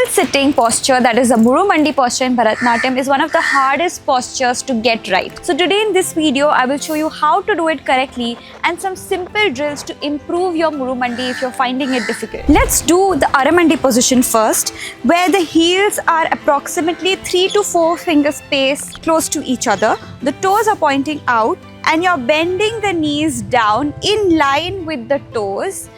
full sitting posture, that is the Murumandi posture in Bharatanatyam, is one of the hardest postures to get right. So today in this video, I will show you how to do it correctly and some simple drills to improve your Murumandi if you're finding it difficult. Let's do the Aramandi position first, where the heels are approximately 3 to 4 finger space close to each other. The toes are pointing out and you're bending the knees down in line with the toes,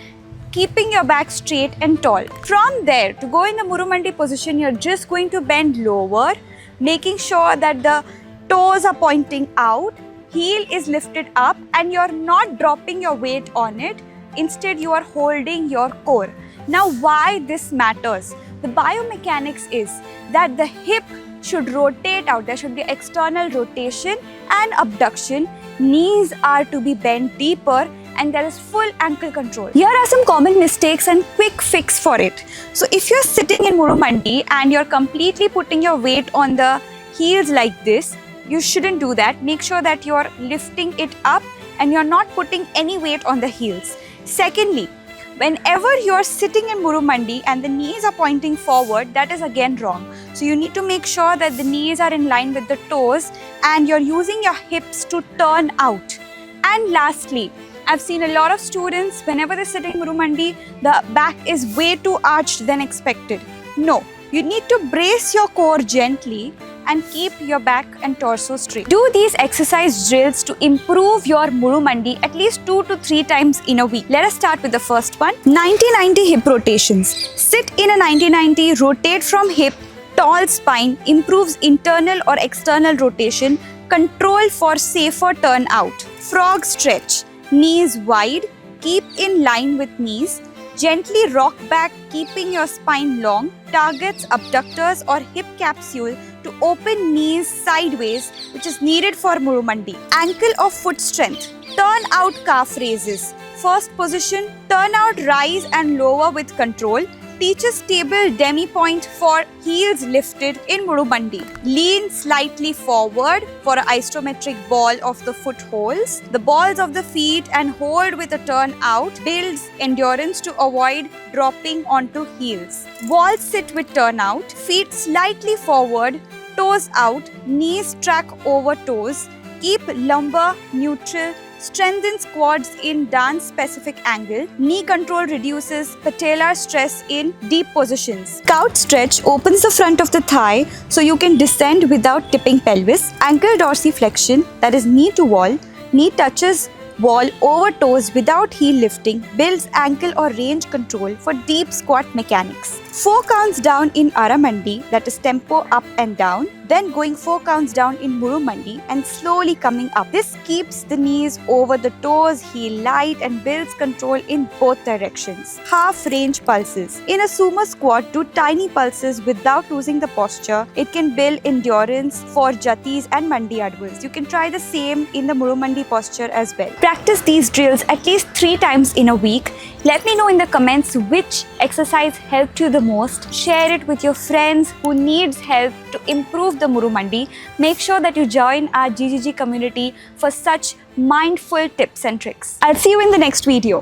keeping your back straight and tall. From there, to go in the Murumandi position, you're just going to bend lower, making sure that the toes are pointing out, heel is lifted up, and you're not dropping your weight on it. Instead, you are holding your core. Now, why this matters? The biomechanics is that the hip should rotate out. There should be external rotation and abduction. Knees are to be bent deeper, and there is full ankle control. Here are some common mistakes and quick fix for it. So if you're sitting in Murumandi and you're completely putting your weight on the heels like this, you shouldn't do that. Make sure that you're lifting it up and you're not putting any weight on the heels. Secondly, whenever you're sitting in Murumandi and the knees are pointing forward, that is again wrong. So you need to make sure that the knees are in line with the toes and you're using your hips to turn out. And lastly, I've seen a lot of students, whenever they're sitting Murumandi, the back is way too arched than expected. No, you need to brace your core gently and keep your back and torso straight. Do these exercise drills to improve your Murumandi at least 2 to 3 times in a week. Let us start with the first one. 90-90 hip rotations. Sit in a 90-90, rotate from hip, tall spine, improves internal or external rotation, control for safer turn out. Frog stretch. Knees wide, keep in line with knees, gently rock back keeping your spine long, targets abductors or hip capsule to open knees sideways, which is needed for Murumandi. Ankle or foot strength, turn out calf raises. First position, turn out rise and lower with control. Teaches stable demi-point for heels lifted in Murumandi. Lean slightly forward for an isometric ball of the foot holes. The balls of the feet and hold with a turn out builds endurance to avoid dropping onto heels. Wall sit with turn out. Feet slightly forward, toes out, knees track over toes. Keep lumbar neutral. Strengthens quads in dance specific angle. Knee control reduces patellar stress in deep positions. Scout stretch opens the front of the thigh so you can descend without tipping pelvis. Ankle dorsiflexion, that is knee to wall. Knee touches wall over toes without heel lifting, builds ankle or range control for deep squat mechanics. 4 counts down in Aramandi, that is tempo up and down, then going 4 counts down in Murumandi and slowly coming up. This keeps the knees over the toes, heel light, and builds control in both directions. Half range pulses. In a sumo squat, do tiny pulses without losing the posture. It can build endurance for jatis and mandi advars. You can try the same in the Murumandi posture as well. Practice these drills at least 3 times in a week. Let me know in the comments which exercise helped you the most. Share it with your friends who needs help to improve the Murumandi. Make sure that you join our GGG community for such mindful tips and tricks. I'll see you in the next video.